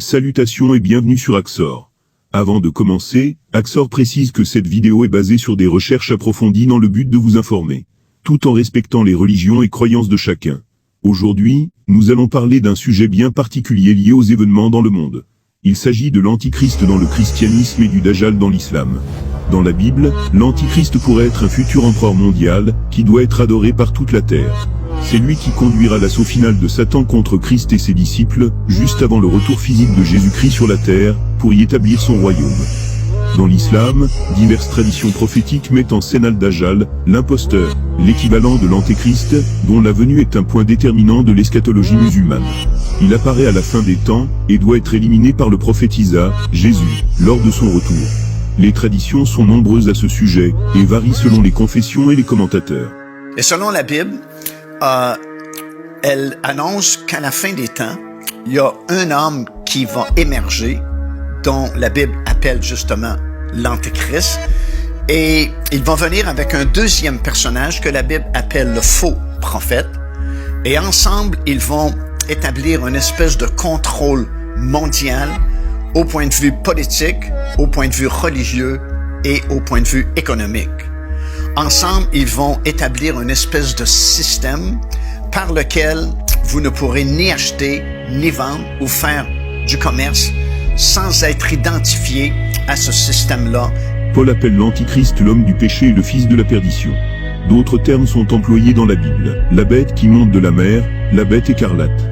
Salutations et bienvenue sur Axor. Avant de commencer, Axor précise que cette vidéo est basée sur des recherches approfondies dans le but de vous informer, tout en respectant les religions et croyances de chacun. Aujourd'hui, nous allons parler d'un sujet bien particulier lié aux événements dans le monde. Il s'agit de l'Antichrist dans le christianisme et du Dajjal dans l'islam. Dans la Bible, l'Antichrist pourrait être un futur empereur mondial, qui doit être adoré par toute la terre. C'est lui qui conduira l'assaut final de Satan contre Christ et ses disciples, juste avant le retour physique de Jésus-Christ sur la terre, pour y établir son royaume. Dans l'islam, diverses traditions prophétiques mettent en scène Al-Dajjal, l'imposteur, l'équivalent de l'Antéchrist, dont la venue est un point déterminant de l'eschatologie musulmane. Il apparaît à la fin des temps, et doit être éliminé par le prophète Isa, Jésus, lors de son retour. Les traditions sont nombreuses à ce sujet, et varient selon les confessions et les commentateurs. Et selon la Bible, elle annonce qu'à la fin des temps, il y a un homme qui va émerger, dont la Bible appelle justement l'Antéchrist, et il va venir avec un deuxième personnage que la Bible appelle le faux prophète, et ensemble, ils vont établir une espèce de contrôle mondial au point de vue politique, au point de vue religieux et au point de vue économique. Ensemble, ils vont établir une espèce de système par lequel vous ne pourrez ni acheter, ni vendre ou faire du commerce sans être identifié à ce système-là. Paul appelle l'Antichrist l'homme du péché et le fils de la perdition. D'autres termes sont employés dans la Bible. La bête qui monte de la mer, la bête écarlate.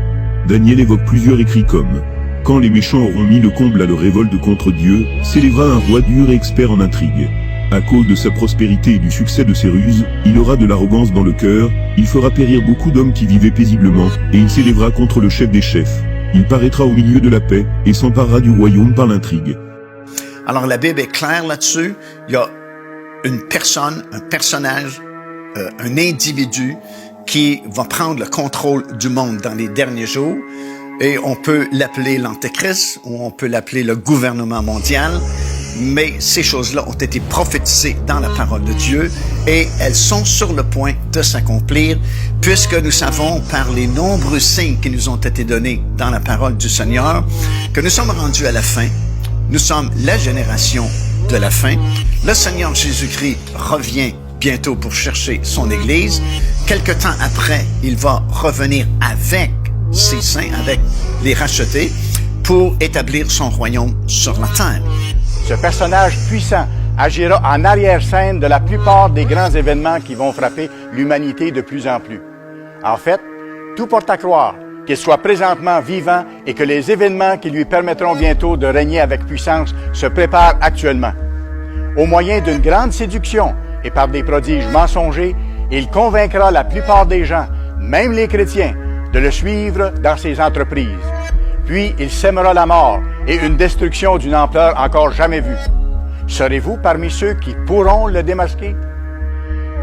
Daniel évoque plusieurs écrits comme « Quand les méchants auront mis le comble à leur révolte contre Dieu, s'élèvera un roi dur et expert en intrigue. À cause de sa prospérité et du succès de ses ruses, il aura de l'arrogance dans le cœur, il fera périr beaucoup d'hommes qui vivaient paisiblement, et il s'élèvera contre le chef des chefs. Il paraîtra au milieu de la paix, et s'emparera du royaume par l'intrigue. » Alors la Bible est claire là-dessus. Il y a une personne, un personnage, un individu qui va prendre le contrôle du monde dans les derniers jours. Et on peut l'appeler l'Antéchrist, ou on peut l'appeler le gouvernement mondial. Mais ces choses-là ont été prophétisées dans la parole de Dieu et elles sont sur le point de s'accomplir puisque nous savons par les nombreux signes qui nous ont été donnés dans la parole du Seigneur que nous sommes rendus à la fin. Nous sommes la génération de la fin. Le Seigneur Jésus-Christ revient bientôt pour chercher son Église. Quelque temps après, il va revenir avec ses saints, avec les rachetés, pour établir son royaume sur la terre. Ce personnage puissant agira en arrière-scène de la plupart des grands événements qui vont frapper l'humanité de plus en plus. En fait, tout porte à croire qu'il soit présentement vivant et que les événements qui lui permettront bientôt de régner avec puissance se préparent actuellement. Au moyen d'une grande séduction et par des prodiges mensongers, il convaincra la plupart des gens, même les chrétiens, de le suivre dans ses entreprises. Puis il sèmera la mort et une destruction d'une ampleur encore jamais vue. Serez-vous parmi ceux qui pourront le démasquer?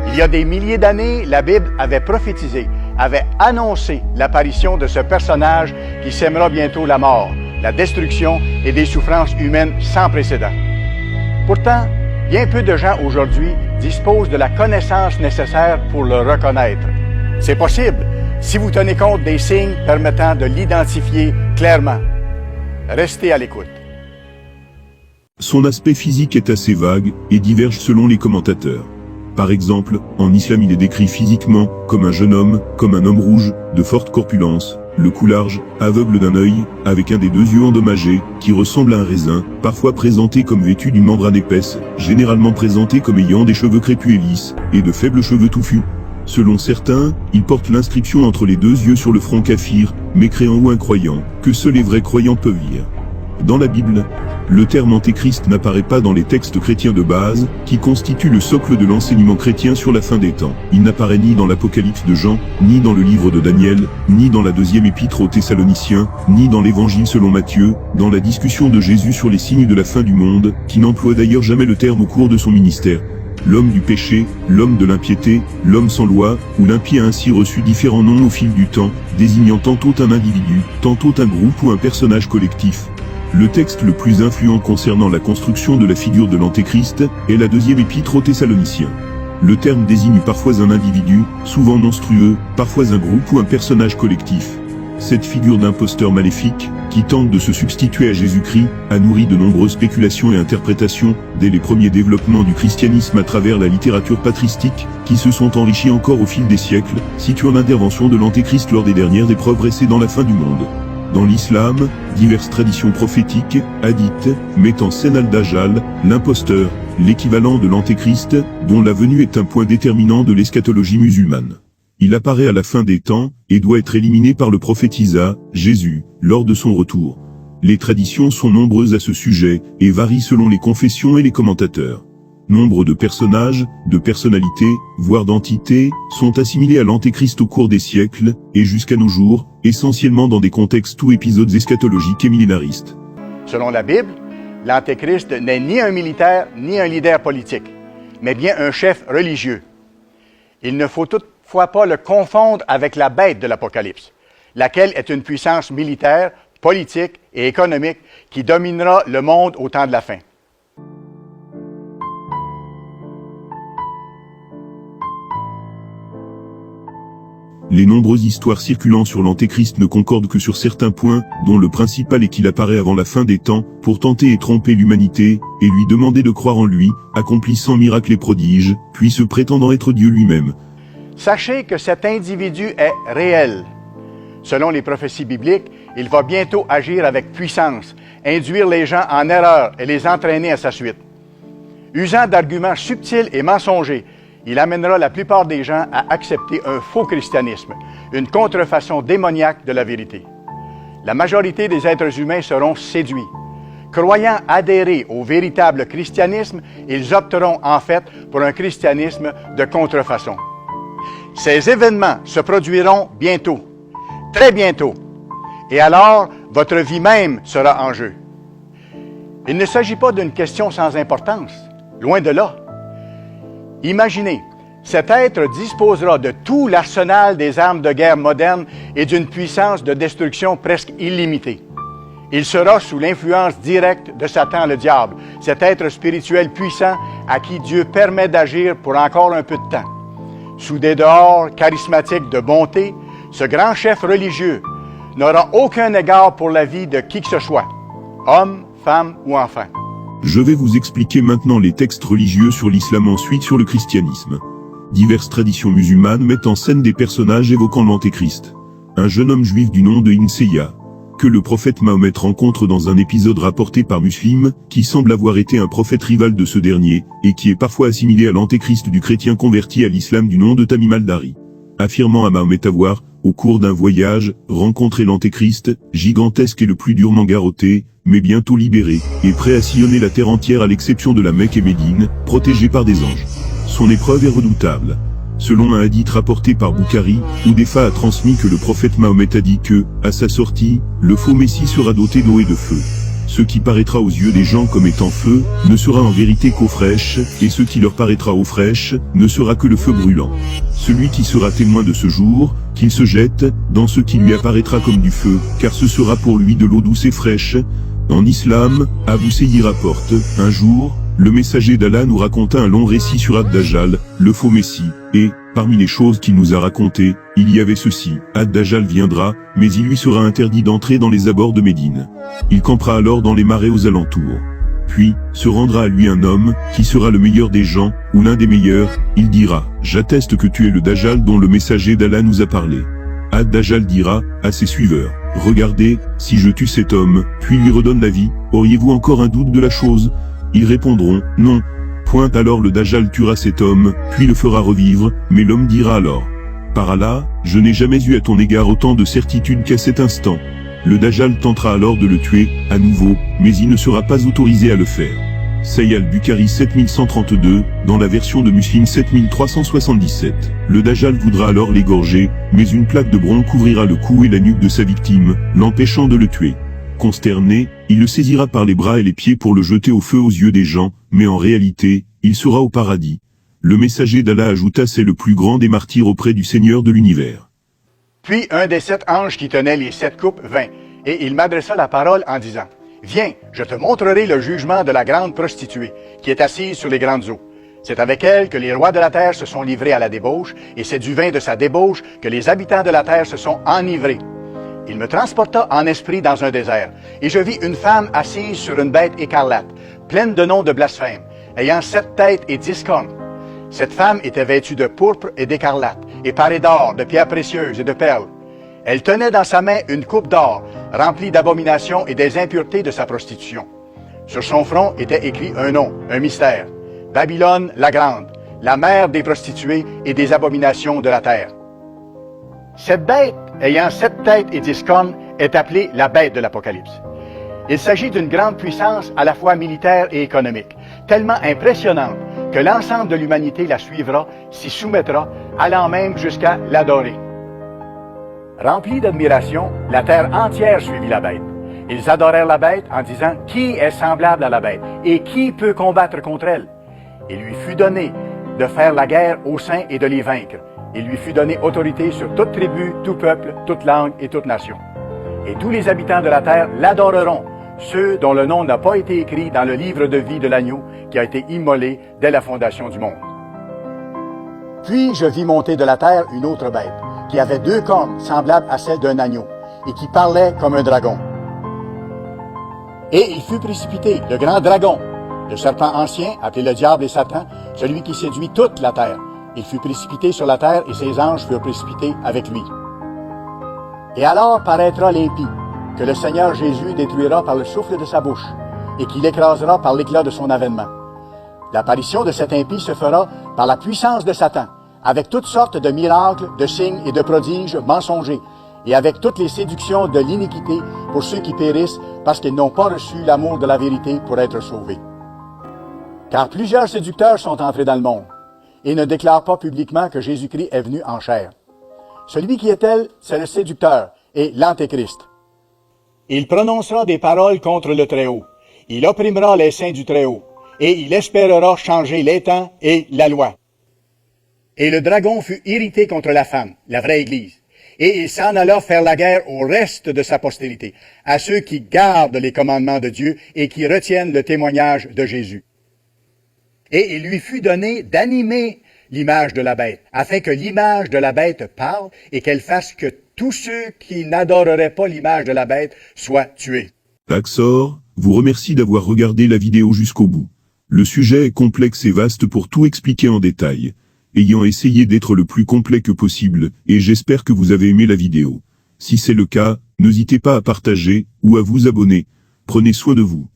Il y a des milliers d'années, la Bible avait prophétisé, avait annoncé l'apparition de ce personnage qui sèmera bientôt la mort, la destruction et des souffrances humaines sans précédent. Pourtant, bien peu de gens aujourd'hui disposent de la connaissance nécessaire pour le reconnaître. C'est possible si vous tenez compte des signes permettant de l'identifier clairement. Restez à l'écoute. Son aspect physique est assez vague et diverge selon les commentateurs. Par exemple, en islam il est décrit physiquement comme un jeune homme, comme un homme rouge, de forte corpulence, le cou large, aveugle d'un œil, avec un des deux yeux endommagés, qui ressemble à un raisin, parfois présenté comme vêtu d'une membrane épaisse, généralement présenté comme ayant des cheveux crépus et lisses, et de faibles cheveux touffus. Selon certains, il porte l'inscription entre les deux yeux sur le front Kafir, mécréant ou incroyant, que seuls les vrais croyants peuvent lire. Dans la Bible, le terme Antéchrist n'apparaît pas dans les textes chrétiens de base, qui constituent le socle de l'enseignement chrétien sur la fin des temps. Il n'apparaît ni dans l'Apocalypse de Jean, ni dans le livre de Daniel, ni dans la deuxième épître aux Thessaloniciens, ni dans l'Évangile selon Matthieu, dans la discussion de Jésus sur les signes de la fin du monde, qui n'emploie d'ailleurs jamais le terme au cours de son ministère. L'homme du péché, l'homme de l'impiété, l'homme sans loi, ou l'impie a ainsi reçu différents noms au fil du temps, désignant tantôt un individu, tantôt un groupe ou un personnage collectif. Le texte le plus influent concernant la construction de la figure de l'Antéchrist est la deuxième épître aux Thessaloniciens. Le terme désigne parfois un individu, souvent monstrueux, parfois un groupe ou un personnage collectif. Cette figure d'imposteur maléfique, qui tente de se substituer à Jésus-Christ, a nourri de nombreuses spéculations et interprétations, dès les premiers développements du christianisme à travers la littérature patristique, qui se sont enrichis encore au fil des siècles, situant l'intervention de l'Antéchrist lors des dernières épreuves précédant la fin du monde. Dans l'islam, diverses traditions prophétiques, hadiths, mettent en scène Al-Dajjal, l'imposteur, l'équivalent de l'Antéchrist, dont la venue est un point déterminant de l'eschatologie musulmane. Il apparaît à la fin des temps, et doit être éliminé par le prophète Isa, Jésus, lors de son retour. Les traditions sont nombreuses à ce sujet, et varient selon les confessions et les commentateurs. Nombre de personnages, de personnalités, voire d'entités, sont assimilés à l'Antéchrist au cours des siècles, et jusqu'à nos jours, essentiellement dans des contextes ou épisodes eschatologiques et millénaristes. Selon la Bible, l'Antéchrist n'est ni un militaire ni un leader politique, mais bien un chef religieux. Il ne faut toutefois pas le confondre avec la bête de l'Apocalypse, laquelle est une puissance militaire, politique et économique qui dominera le monde au temps de la fin. Les nombreuses histoires circulant sur l'Antéchrist ne concordent que sur certains points, dont le principal est qu'il apparaît avant la fin des temps, pour tenter et tromper l'humanité, et lui demander de croire en lui, accomplissant miracles et prodiges, puis se prétendant être Dieu lui-même. Sachez que cet individu est réel. Selon les prophéties bibliques, il va bientôt agir avec puissance, induire les gens en erreur et les entraîner à sa suite. Usant d'arguments subtils et mensongers, il amènera la plupart des gens à accepter un faux christianisme, une contrefaçon démoniaque de la vérité. La majorité des êtres humains seront séduits. Croyant adhérer au véritable christianisme, ils opteront en fait pour un christianisme de contrefaçon. Ces événements se produiront bientôt, très bientôt, et alors votre vie même sera en jeu. Il ne s'agit pas d'une question sans importance, loin de là. Imaginez, cet être disposera de tout l'arsenal des armes de guerre modernes et d'une puissance de destruction presque illimitée. Il sera sous l'influence directe de Satan le diable, cet être spirituel puissant à qui Dieu permet d'agir pour encore un peu de temps. Sous des dehors charismatiques de bonté, ce grand chef religieux n'aura aucun égard pour la vie de qui que ce soit, homme, femme ou enfant. Je vais vous expliquer maintenant les textes religieux sur l'islam, ensuite sur le christianisme. Diverses traditions musulmanes mettent en scène des personnages évoquant l'Antéchrist. Un jeune homme juif du nom de Inseya, que le prophète Mahomet rencontre dans un épisode rapporté par Muslim, qui semble avoir été un prophète rival de ce dernier, et qui est parfois assimilé à l'Antéchrist du chrétien converti à l'islam du nom de Tamim al-Dari. Affirmant à Mahomet avoir, au cours d'un voyage, rencontré l'Antéchrist, gigantesque et le plus durement garrotté, mais bientôt libéré, et prêt à sillonner la terre entière à l'exception de la Mecque et Médine, protégé par des anges. Son épreuve est redoutable. Selon un hadith rapporté par Boukhari, Hudayfa a transmis que le prophète Mahomet a dit que, à sa sortie, le faux Messie sera doté d'eau et de feu. Ce qui paraîtra aux yeux des gens comme étant feu, ne sera en vérité qu'eau fraîche, et ce qui leur paraîtra eau fraîche, ne sera que le feu brûlant. Celui qui sera témoin de ce jour, qu'il se jette dans ce qui lui apparaîtra comme du feu, car ce sera pour lui de l'eau douce et fraîche. En islam, Abu Sayyid rapporte, un jour, le messager d'Allah nous raconta un long récit sur Ad-Dajjal, le faux Messie, et, parmi les choses qu'il nous a racontées, il y avait ceci: Ad-Dajjal viendra, mais il lui sera interdit d'entrer dans les abords de Médine. Il campera alors dans les marais aux alentours. Puis, se rendra à lui un homme, qui sera le meilleur des gens, ou l'un des meilleurs, il dira, j'atteste que tu es le Dajjal dont le messager d'Allah nous a parlé. Ad-Dajjal dira, à ses suiveurs, regardez, si je tue cet homme, puis lui redonne la vie, auriez-vous encore un doute de la chose? Ils répondront, non. Point. Alors le Dajjal tuera cet homme, puis le fera revivre, mais l'homme dira alors, par Allah, je n'ai jamais eu à ton égard autant de certitude qu'à cet instant. Le Dajjal tentera alors de le tuer, à nouveau, mais il ne sera pas autorisé à le faire. Sahih al-Bukhari 7132, dans la version de Muslim 7377. Le Dajjal voudra alors l'égorger, mais une plaque de bronze couvrira le cou et la nuque de sa victime, l'empêchant de le tuer. Consterné, il le saisira par les bras et les pieds pour le jeter au feu aux yeux des gens, mais en réalité, il sera au paradis. Le messager d'Allah ajouta: c'est le plus grand des martyrs auprès du Seigneur de l'univers. Puis un des 7 anges qui tenaient les 7 coupes vint, et il m'adressa la parole en disant, « Viens, je te montrerai le jugement de la grande prostituée, qui est assise sur les grandes eaux. C'est avec elle que les rois de la terre se sont livrés à la débauche, et c'est du vin de sa débauche que les habitants de la terre se sont enivrés. Il me transporta en esprit dans un désert, et je vis une femme assise sur une bête écarlate, pleine de noms de blasphème, ayant 7 têtes et 10 cornes. Cette femme était vêtue de pourpre et d'écarlate, et parée d'or, de pierres précieuses et de perles. Elle tenait dans sa main une coupe d'or, remplie d'abominations et des impuretés de sa prostitution. Sur son front était écrit un nom, un mystère. Babylone la grande, la mère des prostituées et des abominations de la terre. Cette bête, ayant 7 têtes et 10 cornes, est appelée la bête de l'Apocalypse. Il s'agit d'une grande puissance à la fois militaire et économique, tellement impressionnante que l'ensemble de l'humanité la suivra, s'y soumettra, allant même jusqu'à l'adorer. Remplis d'admiration, la terre entière suivit la bête. Ils adorèrent la bête en disant « Qui est semblable à la bête et qui peut combattre contre elle ?» Il lui fut donné de faire la guerre aux saints et de les vaincre. Il lui fut donné autorité sur toute tribu, tout peuple, toute langue et toute nation. Et tous les habitants de la terre l'adoreront, ceux dont le nom n'a pas été écrit dans le livre de vie de l'agneau qui a été immolé dès la fondation du monde. Puis je vis monter de la terre une autre bête, qui avait 2 cornes semblables à celles d'un agneau, et qui parlait comme un dragon. Et il fut précipité, le grand dragon, le serpent ancien, appelé le diable et Satan, celui qui séduit toute la terre. Il fut précipité sur la terre et ses anges furent précipités avec lui. Et alors paraîtra l'impie, que le Seigneur Jésus détruira par le souffle de sa bouche, et qu'il écrasera par l'éclat de son avènement. L'apparition de cet impie se fera par la puissance de Satan, avec toutes sortes de miracles, de signes et de prodiges mensongers, et avec toutes les séductions de l'iniquité pour ceux qui périssent parce qu'ils n'ont pas reçu l'amour de la vérité pour être sauvés. Car plusieurs séducteurs sont entrés dans le monde, et ne déclarent pas publiquement que Jésus-Christ est venu en chair. Celui qui est tel, c'est le séducteur et l'antéchrist. Il prononcera des paroles contre le Très-Haut. Il opprimera les saints du Très-Haut, et il espérera changer les temps et la loi. Et le dragon fut irrité contre la femme, la vraie Église, et il s'en alla faire la guerre au reste de sa postérité, à ceux qui gardent les commandements de Dieu et qui retiennent le témoignage de Jésus. Et il lui fut donné d'animer l'image de la bête, afin que l'image de la bête parle et qu'elle fasse que tous ceux qui n'adoreraient pas l'image de la bête soient tués. Paxor vous remercie d'avoir regardé la vidéo jusqu'au bout. Le sujet est complexe et vaste pour tout expliquer en détail. Ayant essayé d'être le plus complet que possible, et j'espère que vous avez aimé la vidéo. Si c'est le cas, n'hésitez pas à partager, ou à vous abonner. Prenez soin de vous.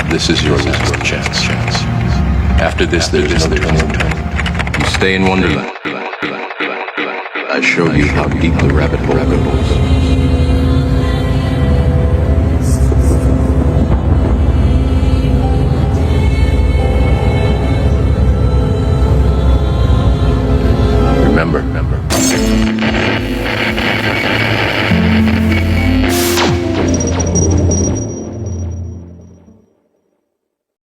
This is your last chance. After this, there's no turning. You stay in Wonderland. I show you how deep the rabbit hole goes. Remember.